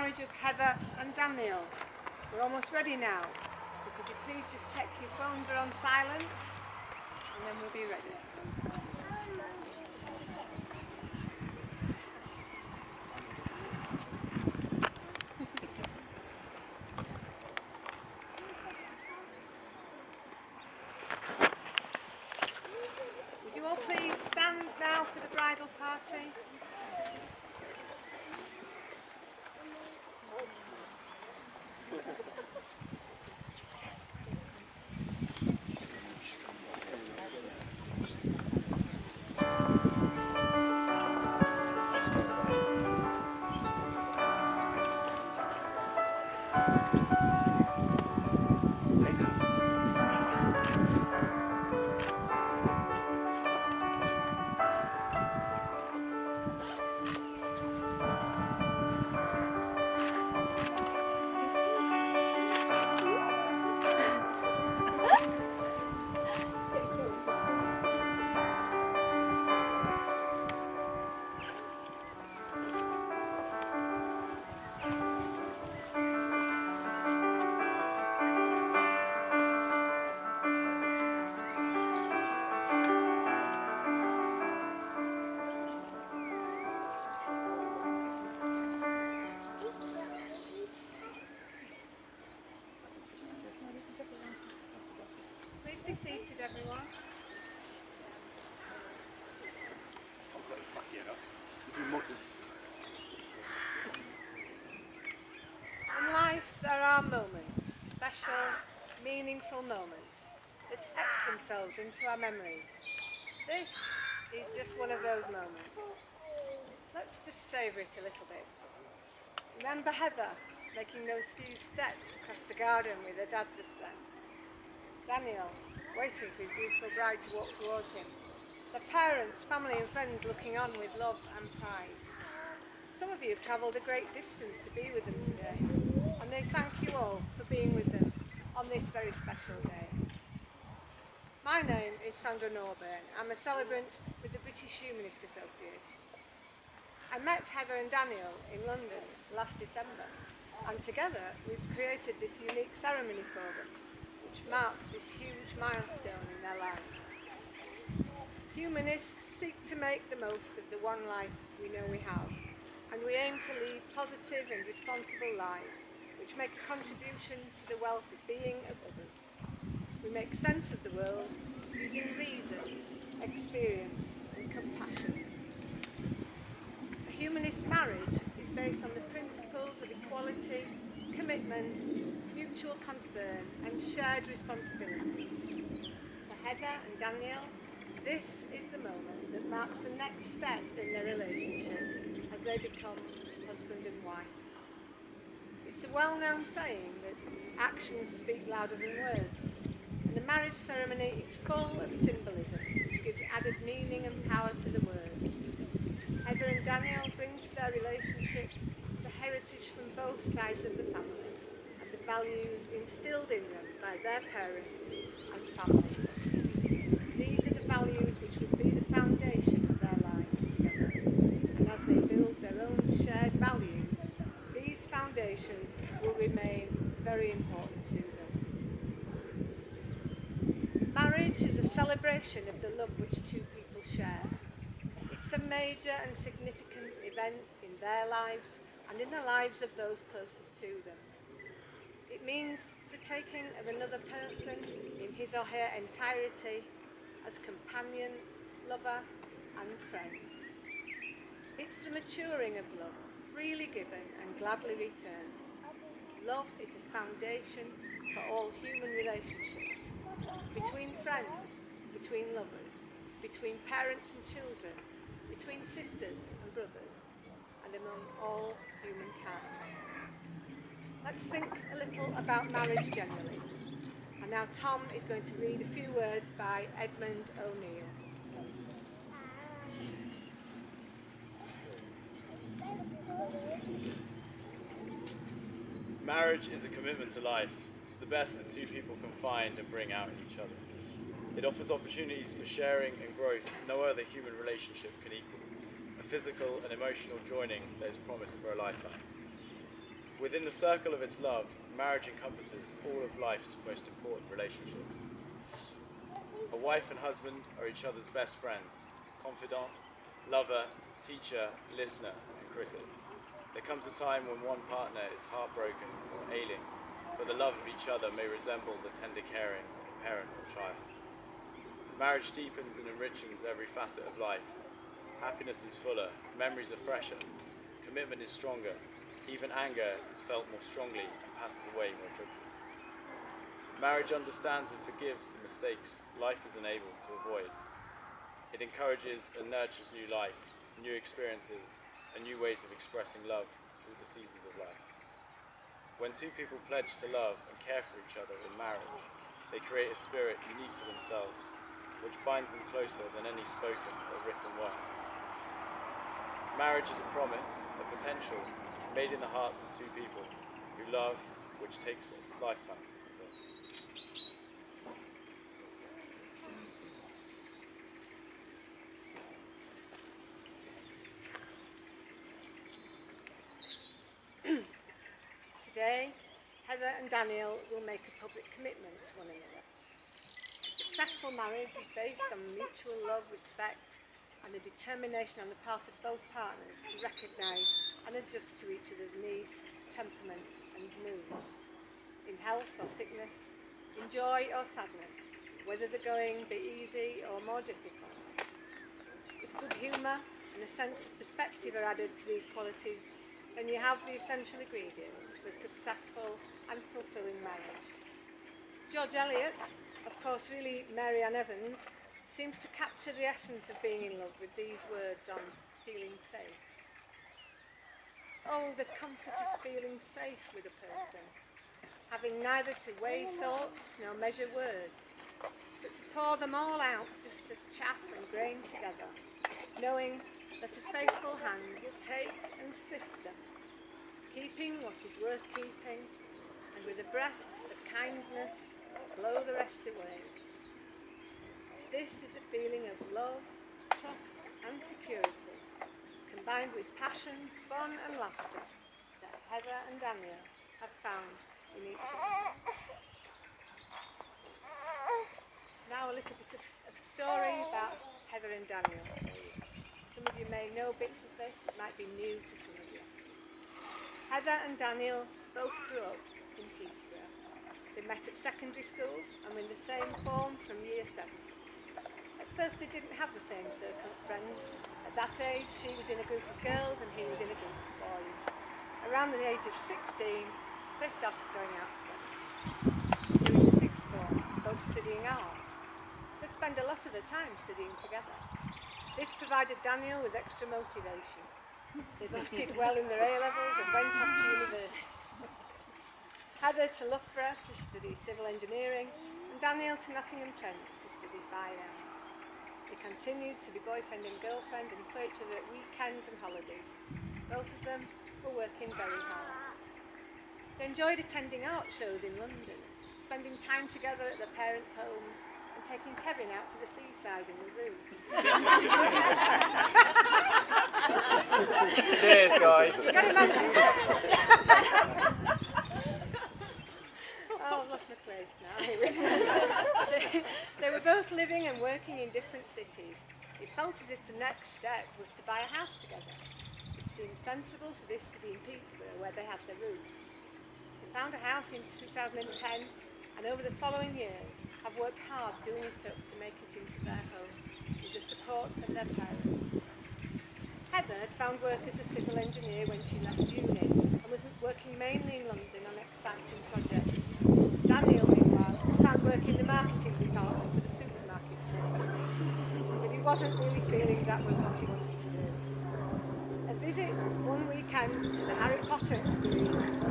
marriage of Heather and Daniel. We're almost ready now, so could you please just check your phones are on silent, and then we'll be ready. Would you all please stand now for the bridal party? Please be seated, everyone. In life there are moments, special, meaningful moments, that etch themselves into our memories. This is just one of those moments. Let's just savour it a little bit. Remember Heather making those few steps across the garden with her dad just then? Daniel waiting for his beautiful bride to walk towards him. Their parents, family and friends looking on with love and pride. Some of you have travelled a great distance to be with them today, and they thank you all for being with them on this very special day. My name is Sandra Norburn. I'm a celebrant with the British Humanist Association. I met Heather and Daniel in London last December, and together we've created this unique ceremony for them, which marks this huge milestone in their lives. Humanists seek to make the most of the one life we know we have, and we aim to lead positive and responsible lives which make a contribution to the well-being of others. We make sense of the world using reason, experience and compassion. A humanist marriage is based on the principles of equality, commitment, mutual concern and shared responsibility. For Heather and Daniel, this is the moment that marks the next step in their relationship as they become husband and wife. It's a well-known saying that actions speak louder than words, and the marriage ceremony is full of symbolism which gives added meaning and power to the words. Heather and Daniel bring to their relationship the heritage from both sides of the family and the values instilled in them by their parents and families. These are the values which will be the foundation of their lives together, and as they build their own shared values, these foundations will remain very important to them. Marriage is a celebration of the love which two people share. It's a major and significant event in their lives and in the lives of those closest to them. It means the taking of another person in his or her entirety as companion, lover and friend. It's the maturing of love, freely given and gladly returned. Love is a foundation for all human relationships, between friends, between lovers, between parents and children, between sisters and brothers, and among all humankind. Let's think a little about marriage generally. And now Tom is going to read a few words by Edmund O'Neill. Marriage is a commitment to life, to the best that two people can find and bring out in each other. It offers opportunities for sharing and growth no other human relationship can equal, a physical and emotional joining that is promised for a lifetime. Within the circle of its love, marriage encompasses all of life's most important relationships. A wife and husband are each other's best friend, confidant, lover, teacher, listener, and critic. There comes a time when one partner is heartbroken or ailing, but the love of each other may resemble the tender caring of a parent or child. Marriage deepens and enriches every facet of life. Happiness is fuller, memories are fresher, commitment is stronger, even anger is felt more strongly and passes away more quickly. Marriage understands and forgives the mistakes life is unable to avoid. It encourages and nurtures new life, new experiences, and new ways of expressing love through the seasons of life. When two people pledge to love and care for each other in marriage, they create a spirit unique to themselves, which binds them closer than any spoken or written words. Marriage is a promise, a potential, made in the hearts of two people who love, which takes a lifetime to fulfill. Today, Heather and Daniel will make a public commitment to one another. A successful marriage is based on mutual love, respect, and the determination on the part of both partners to recognise and adjust to each other's needs, temperaments and moods. In health or sickness, in joy or sadness, whether the going be easy or more difficult. If good humour and a sense of perspective are added to these qualities, then you have the essential ingredients for a successful and fulfilling marriage. George Eliot, of course really Mary Ann Evans, seems to capture the essence of being in love with these words on feeling safe. Oh, the comfort of feeling safe with a person, having neither to weigh thoughts nor measure words, but to pour them all out just as chaff and grain together, knowing that a faithful hand will take and sift them, keeping what is worth keeping, and with a breath of kindness blow the rest away. This is a feeling of love, trust and security, combined with passion, fun and laughter that Heather and Daniel have found in each other. Now a little bit of story about Heather and Daniel. Some of you may know bits of this, it might be new to some of you. Heather and Daniel both grew up in Peterborough. They met at secondary school and were in the same form from year 7. At first they didn't have the same circle of friends. At that age she was in a group of girls and he was in a group of boys. Around the age of 16 they started going out together. During the 6th form, both studying art. They'd spend a lot of their time studying together. This provided Daniel with extra motivation. They both did well in their A-levels and went off to university. Heather to Loughborough to study civil engineering and Daniel to Nottingham Trent to study bio. They continued to be boyfriend and girlfriend and saw each other at weekends and holidays. Both of them were working very hard. They enjoyed attending art shows in London, spending time together at their parents' homes and taking Kevin out to the seaside in the zoo. Cheers, guys. You got to imagine. Oh, I've lost my place now. They were both living and working in different cities. It felt as if the next step was to buy a house together. It seemed sensible for this to be in Peterborough, where they had their roots. They found a house in 2010, and over the following years have worked hard doing it up to make it into their home, with the support of their parents. Heather had found work as a civil engineer when she left uni, and was working mainly in London on exciting projects. Daniel, meanwhile, found work in the marketing department of a supermarket chain, but he wasn't really feeling that was what he wanted to do. A visit one weekend to the Harry Potter Experience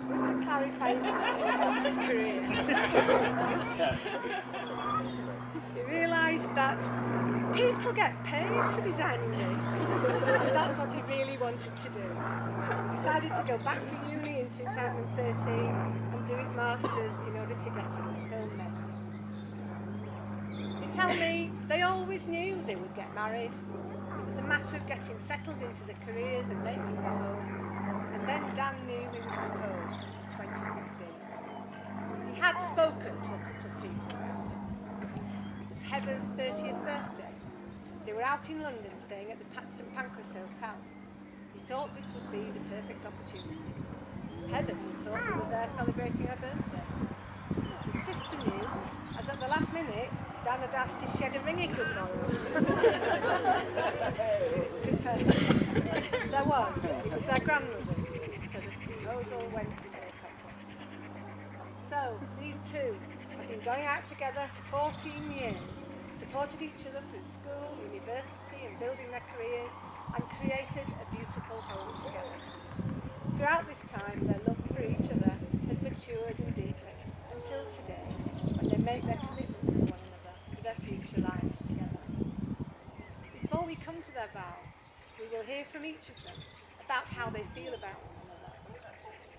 was to clarify his Harry Potter's career. He realised that people get paid for designing this, and that's what he really wanted to do. He decided to go back to uni in 2013 and do his masters in order to get into filmmaking. They tell me they always knew they would get married. It was a matter of getting settled into their careers and making their home. And then Dan knew he had spoken to a couple of people. It was Heather's 30th birthday. They were out in London staying at the St Pancras Hotel. He thought this would be the perfect opportunity. Heather just thought they were there celebrating her birthday. His sister knew, as at the last minute, Dan had asked if she had a ring he could borrow. There was. It was their grandmother's ring, so the proposal went very quickly. So, these two have been going out together for 14 years, supported each other through school, university and building their careers, and created a beautiful home together. Throughout this time, their love for each other has matured and deepened until today, when they make their commitments to one another for their future lives together. Before we come to their vows, we will hear from each of them about how they feel about one another.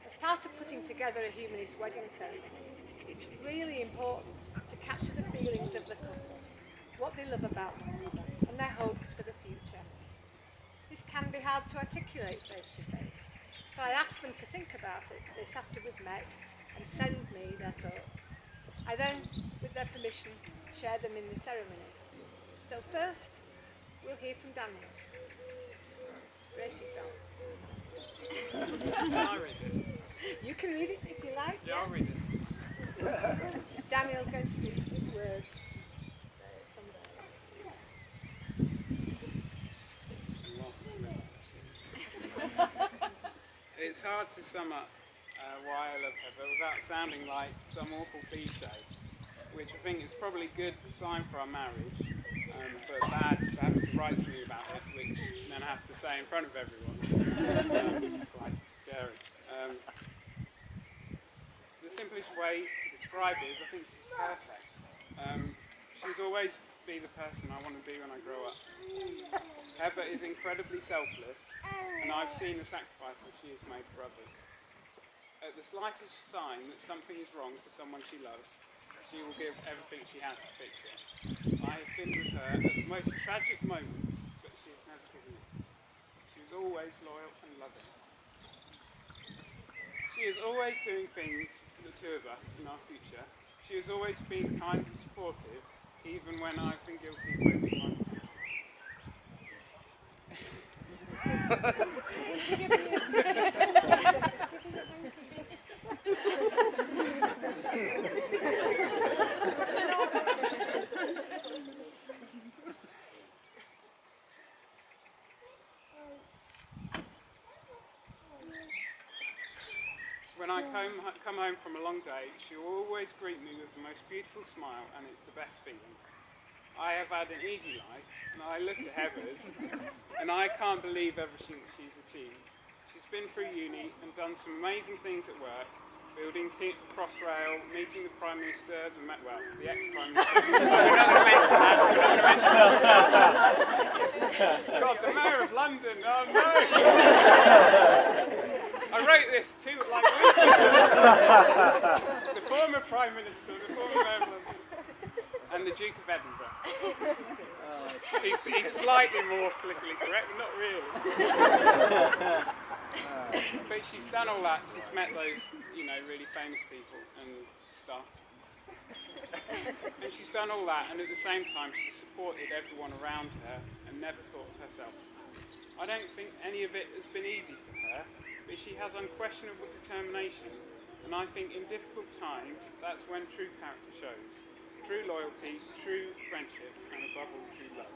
As part of putting together a humanist wedding ceremony, it's really important to capture the feelings of the couple, what they love about one another, and their hopes for the future. This can be hard to articulate face to face, so I asked them to think about this after we've met and send me their thoughts. I then, with their permission, share them in the ceremony. So first, we'll hear from Daniel. Brace yourself. I'll read it. You can read it if you like. Yeah, I'll read it. Daniel's going to read his words. It's hard to sum up why I love Heather without sounding like some awful cliche, which I think is probably a good sign for our marriage, but bad for having to write something about it, which then I have to say in front of everyone, which is quite scary. The simplest way to describe it is I think she's perfect. She's always be the person I want to be when I grow up. Heather is incredibly selfless, and I've seen the sacrifices she has made for others. At the slightest sign that something is wrong for someone she loves, she will give everything she has to fix it. I have been with her at the most tragic moments, but she has never given up. She was always loyal and loving. She is always doing things for the two of us in our future. She has always been kind and supportive, even when I've been guilty of wasting my time. When I come home from a long day, she will always greet me with the most beautiful smile, and it's the best feeling. I have had an easy life, and I look at Heather's, and I can't believe everything she's achieved. She's been through uni and done some amazing things at work, building Crossrail, meeting the Prime Minister, the ex-Prime Minister. We're not going to mention that. God, the Mayor of London, oh no! I wrote this too, like the former Prime Minister, the former Mayor of London, and the Duke of Edinburgh. He's slightly more politically correct, but not really. But she's done all that. She's met those, really famous people and stuff. And she's done all that, and at the same time, she's supported everyone around her and never thought of herself. I don't think any of it has been easy for her, but she has unquestionable determination, and I think in difficult times, that's when true character shows. True loyalty, true friendship, and above all, true love.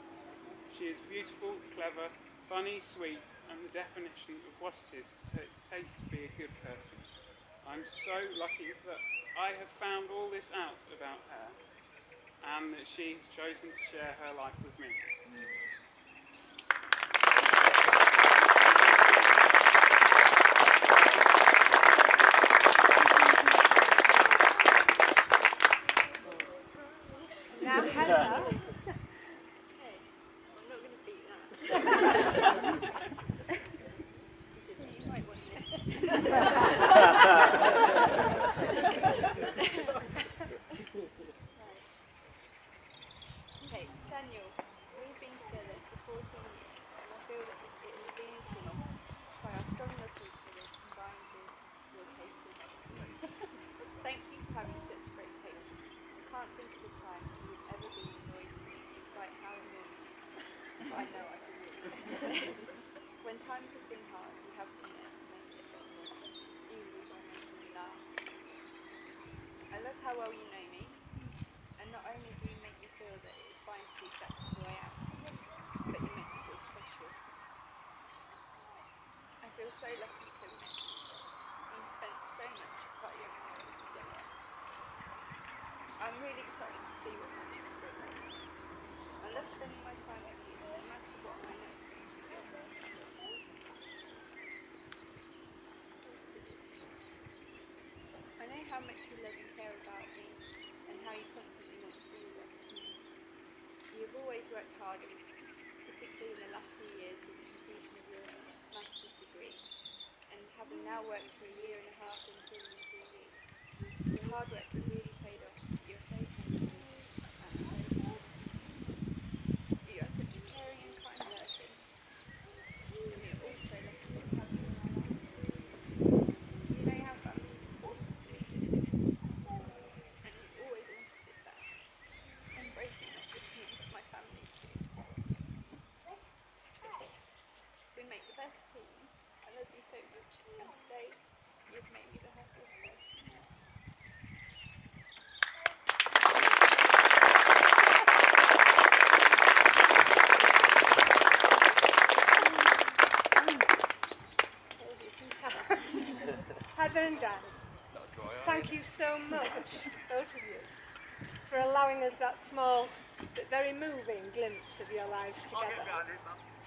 She is beautiful, clever, funny, sweet, and the definition of what it is to take to be a good person. I'm so lucky that I have found all this out about her, and that she's chosen to share her life with me. Now, Heather. Hey, I'm not going to beat that. You might want this. Okay, Daniel, we've time you would ever be annoyed with me, despite how annoying I know I can be. When times have been hard, you have been there to make it better, usually by making me laugh. I love how well you know me, and not only do you make me feel that it is fine to be exactly who I am, but you make me feel special. I feel so lucky to have met you. We've spent so much of quite a young memories together. I'm really excited to see what happens for us. I love spending my time with you, no matter what I know is going to be good. I know how much you love and care about me, and how you constantly want to be the best for me. You've always worked hard, particularly in the last few years with the completion of your master's degree, and having now worked for a year and a half in film and TV. Your hard work has really paid off. You're so sensitive and so kind. You are such a caring and kind person, and we are all so lucky to have you in our lives. You know how family is important to me, and you've always wanted it back, embracing not just me but my family too. We make the best team. I love you so much, and today you've made me the happiest person. Heather and Dan, thank you so much, both of you, for allowing us that small but very moving glimpse of your lives together.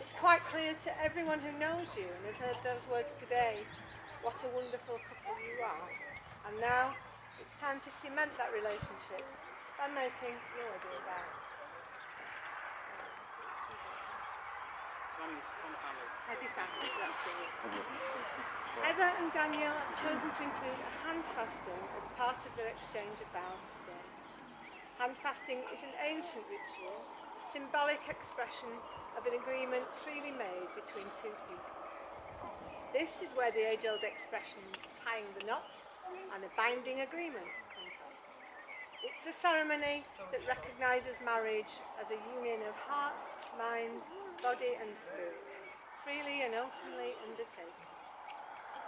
It's quite clear to everyone who knows you and has heard those words today what a wonderful couple you are. And now it's time to cement that relationship by making your wedding vows. Tom Hallett. Eddie Family, that's it. Heather and Daniel have chosen to include a hand fasting as part of their exchange of vows today. Hand fasting is an ancient ritual, a symbolic expression of an agreement freely made between two people. This is where the age-old expressions tying the knot and a binding agreement come from. It's a ceremony that recognises marriage as a union of heart, mind, body and spirit, freely and openly undertaken.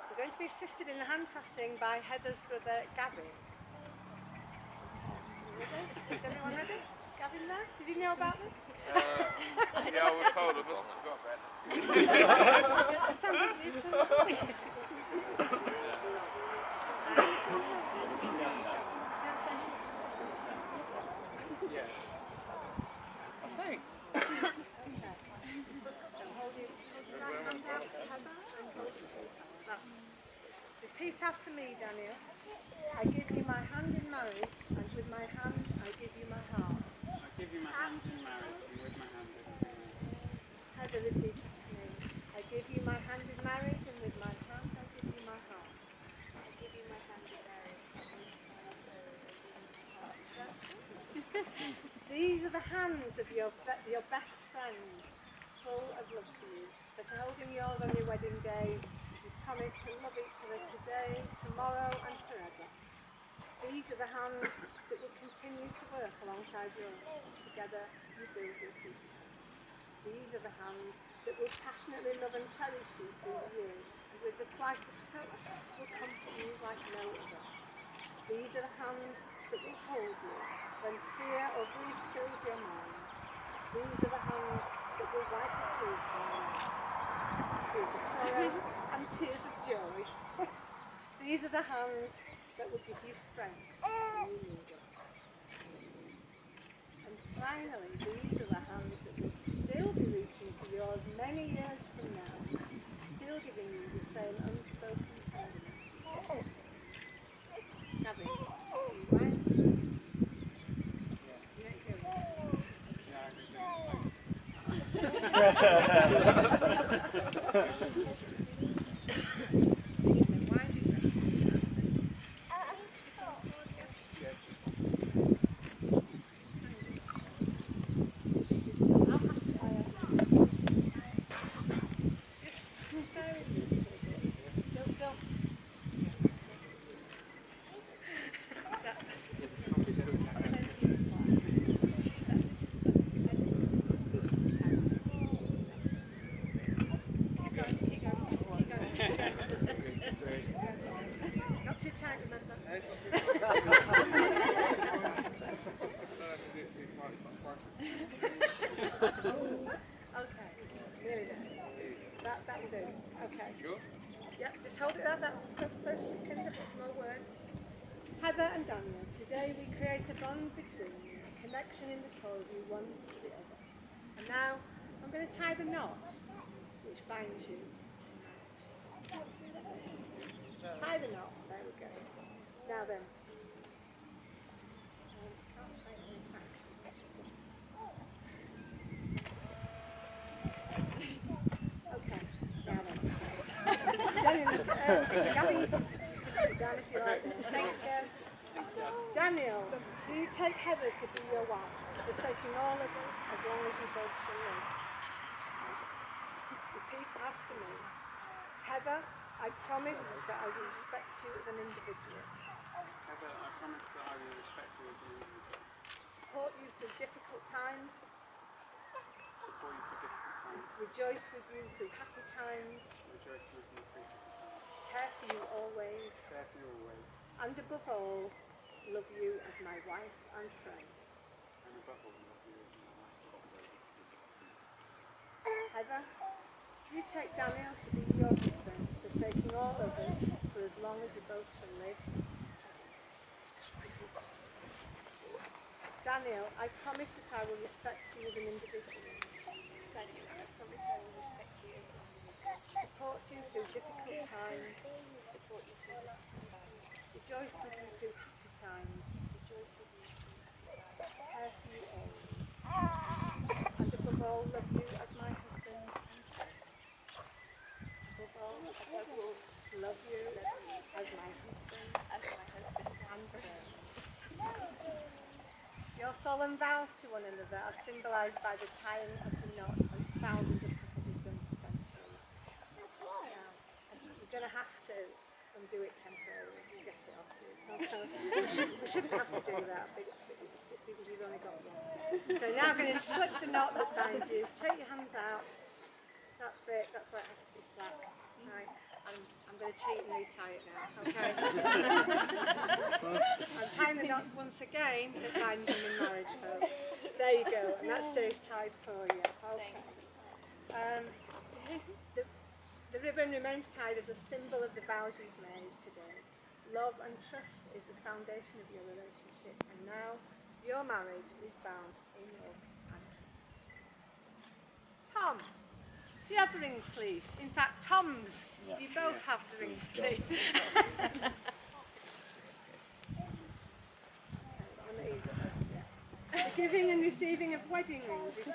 We're going to be assisted in the hand fasting by Heather's brother Gavin. Is everyone ready? Gavin there? Did you know about this? Yeah, I was told, I must have forgot about it. Stand up, you two. Thanks. Repeat after me, Daniel. I give you my hand in marriage, and with my hand I give you my heart. I give you my hand in marriage, and with my hand I give you my heart. Heather, repeat after me. I give you my hand in marriage, and with my hand I give you my heart. I give you my hand in marriage, and with my hand I give you my heart. These are the hands of your best friend, full of love for you, that are holding yours on your wedding day, as you promise to love each other today, tomorrow and forever. These are the hands that will continue to work alongside yours. Together you build your future. These are the hands that will passionately love and cherish you through the years, and with the slightest touch will comfort you like no other. These are the hands that will hold you when fear or grief fills your mind. These are the hands that will wipe the tears from your eyes. Tears of sorrow and tears of joy. These are the hands that will give you strength when you need it. And finally, these are the hands that will still be reaching for yours many years from now, still giving you the same unspoken tenderness. Gavin, you right? You ain't doing it. Yeah, I can do Why did you Don't Heather, that for a second, a bit more words. Heather and Daniel, today we create a bond between you, a connection in the core of you, one to the other. And now I'm going to tie the knot which binds you in marriage. Tie the knot, there we go. Now then. Can't quite read back. Okay, now then. Daniel, down if you like then. Thanks, Dad. Daniel, do you take Heather to be your wife, forsaking all of us as long as you both shall live? Repeat after me. Heather, I promise that I will respect you as an individual. Heather, I promise that I will respect you as an individual. Support you through difficult times. Support you through difficult times. Rejoice with you through happy times. Rejoice with you through happy times. Care for you always. Care for you always. And above all, love you as my wife and friend. And above all, love you as my wife and friend. Heather, do you take Daniel to be your husband, forsaking all others for as long as you both shall live? Daniel, I promise that I will respect you as an individual. Daniel, I promise I will respect you as an individual. Support you through difficult times. Support you through difficult times. Rejoice with you through happy times. Rejoice with you through happy times. Care for you always. And above all, love you as my husband and friend. Above all, love you as my husband As my husband and friend. Your solemn vows to one another are symbolised by the tying of the knot and thousands of couples have done for centuries. You're going to have to undo it temporarily to get it off you. We shouldn't have to do that, but it's just because you've only got one. So now I'm going to slip the knot that binds you. Take your hands out. That's it. That's where it has to be flat. Right. I'm going to cheat and retie it now. Okay. I'm tying the knot once again that binds them in marriage, folks. There you go, and that stays tied for you. Okay. The ribbon remains tied as a symbol of the vows you've made today. Love and trust is the foundation of your relationship, and now your marriage is bound in love and trust. Tom, do you have the rings, please? In fact, Tom's. Do you both have the rings, please? The giving and receiving of wedding rings is